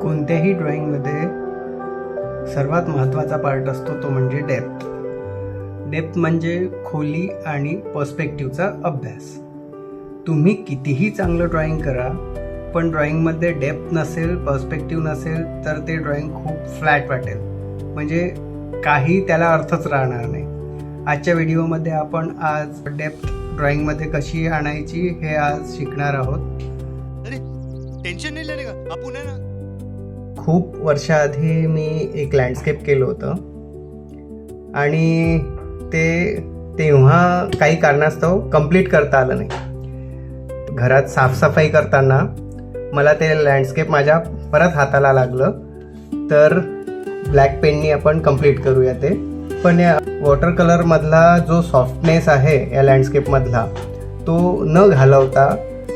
कोणत्याही ड्रॉइंगमध्ये सर्वात महत्त्वाचा पार्ट असतो तो म्हणजे डेप्थ. डेप्थ म्हणजे खोली आणि पर्स्पेक्टिव्हचा अभ्यास. तुम्ही कितीही चांगलं ड्रॉइंग करा, पण ड्रॉइंगमध्ये डेप्थ नसेल, पर्स्पेक्टिव्ह नसेल तर ते ड्रॉइंग खूप फ्लॅट वाटेल, म्हणजे काही त्याला अर्थच राहणार नाही. आजच्या व्हिडिओमध्ये आपण आज डेप्थ ड्रॉइंगमध्ये कशी आणायची हे आज शिकणार आहोत. अरे टेन्शन नाही लेने का, आपण आहे ना. खूप वर्षाआधी मी एक लँडस्केप केलं होतं आणि तेव्हा काही कारणास्तव कंप्लीट करता आलं नाही. घरात साफसफाई करताना मला ते लँडस्केप माझ्या परत हाताला लागलं, तर ब्लॅक पेननी आपण कंप्लीट करूया ते. पण या वॉटर कलरमधला जो सॉफ्टनेस आहे या लँडस्केपमधला तो न घालवता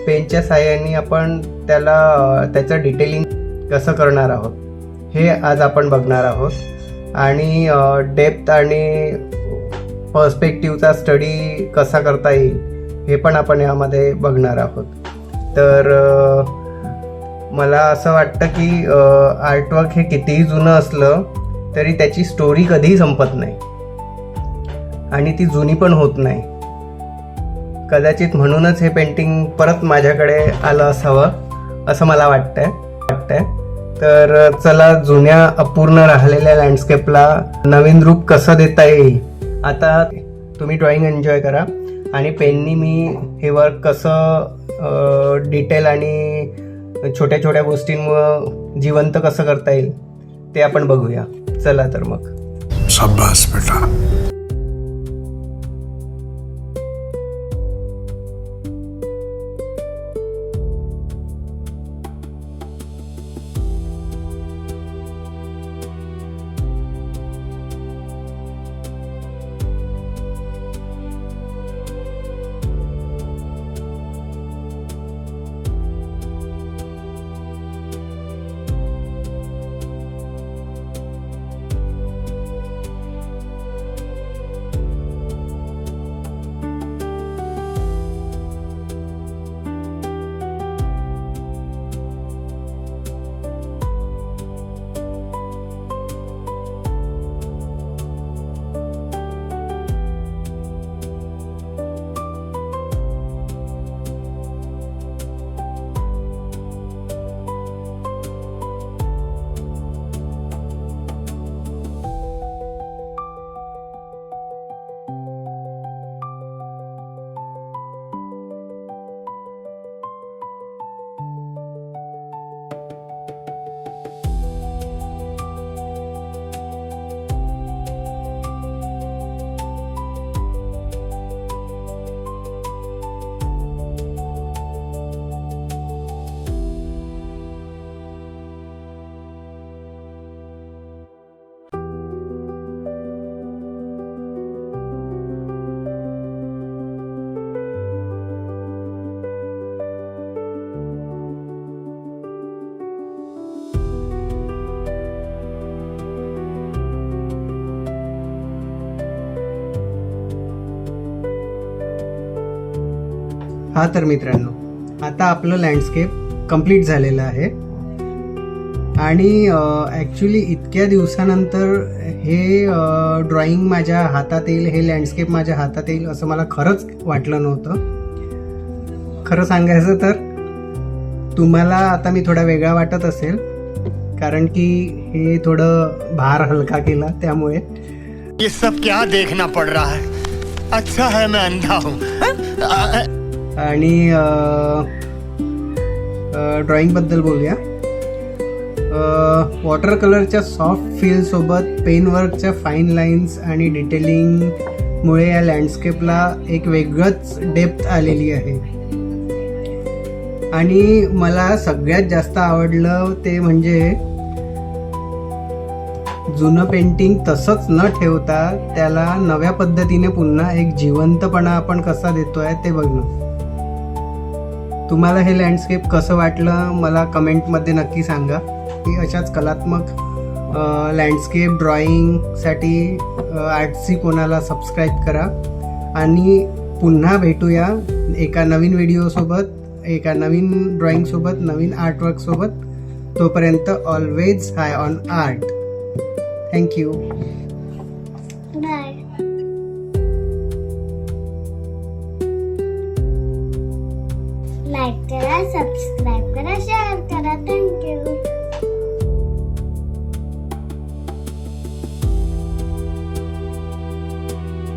पेनच्या साहाय्याने आपण त्याचं डिटेलिंग कसं करणार आहोत हे आज आपण बघणार आहोत. आणि डेप्थ आणि पर्स्पेक्टिव्हचा स्टडी कसा करता येईल हे पण आपण यामध्ये बघणार आहोत. तर मला असं वाटतं की आर्टवर्क हे कितीही जुनं असलं तरी त्याची स्टोरी कधीही संपत नाही आणि ती जुनी पण होत नाही. कदाचित म्हणूनच हे पेंटिंग परत माझ्याकडे आलं असावं असं मला वाटतंय. तर चला, जुन्या अपूर्ण राहिलेल्या लँडस्केपला नवीन रूप कसं देता येईल. आता तुम्ही ड्रॉइंग एन्जॉय करा आणि पेननी मी हे वर्क कसं डिटेल आणि छोट्या छोट्या गोष्टींमुळं जिवंत कसं करता येईल ते आपण बघूया. चला तर मग. शाबाश बेटा. हा तर मित्रांनो, आता आपलं लँडस्केप कंप्लीट झालेलं आहे आणि ॲक्च्युली इतक्या दिवसानंतर हे ड्रॉइंग माझ्या हातात येईल, हे लँडस्केप माझ्या हातात येईल असं मला खरंच वाटलं नव्हतं. खरं सांगायचं तर तुम्हाला आता मी थोडा वेगळा वाटत असेल, कारण की हे थोडं भार हलका केला त्यामुळे. ये सब क्या देखना पड़ रहा है. अच्छा है मैं अंधा हूँ. आणि ड्रॉइंगबद्दल बोलूया. वॉटर कलरच्या सॉफ्ट फीलसोबत पेनवर्कच्या फाईन लाईन्स आणि डिटेलिंगमुळे या लँडस्केपला एक वेगळंच डेप्थ आलेली आहे. आणि मला सगळ्यात जास्त आवडलं ते म्हणजे जुनं पेंटिंग तसंच न ठेवता त्याला नव्या पद्धतीने पुन्हा एक जिवंतपणा आपण कसा देतोय ते बघणं. तुम्हाला हे लँडस्केप कसं वाटलं मला कमेंटमध्ये नक्की सांगा. की अशाच कलात्मक लँडस्केप ड्रॉइंगसाठी आर्ट्सी कोणाला सबस्क्राईब करा आणि पुन्हा भेटूया एका नवीन व्हिडिओसोबत, एका नवीन ड्रॉइंगसोबत, नवीन आर्टवर्कसोबत. तोपर्यंत always hi on art. Thank you. Bye. Like करा, सबस्क्राईब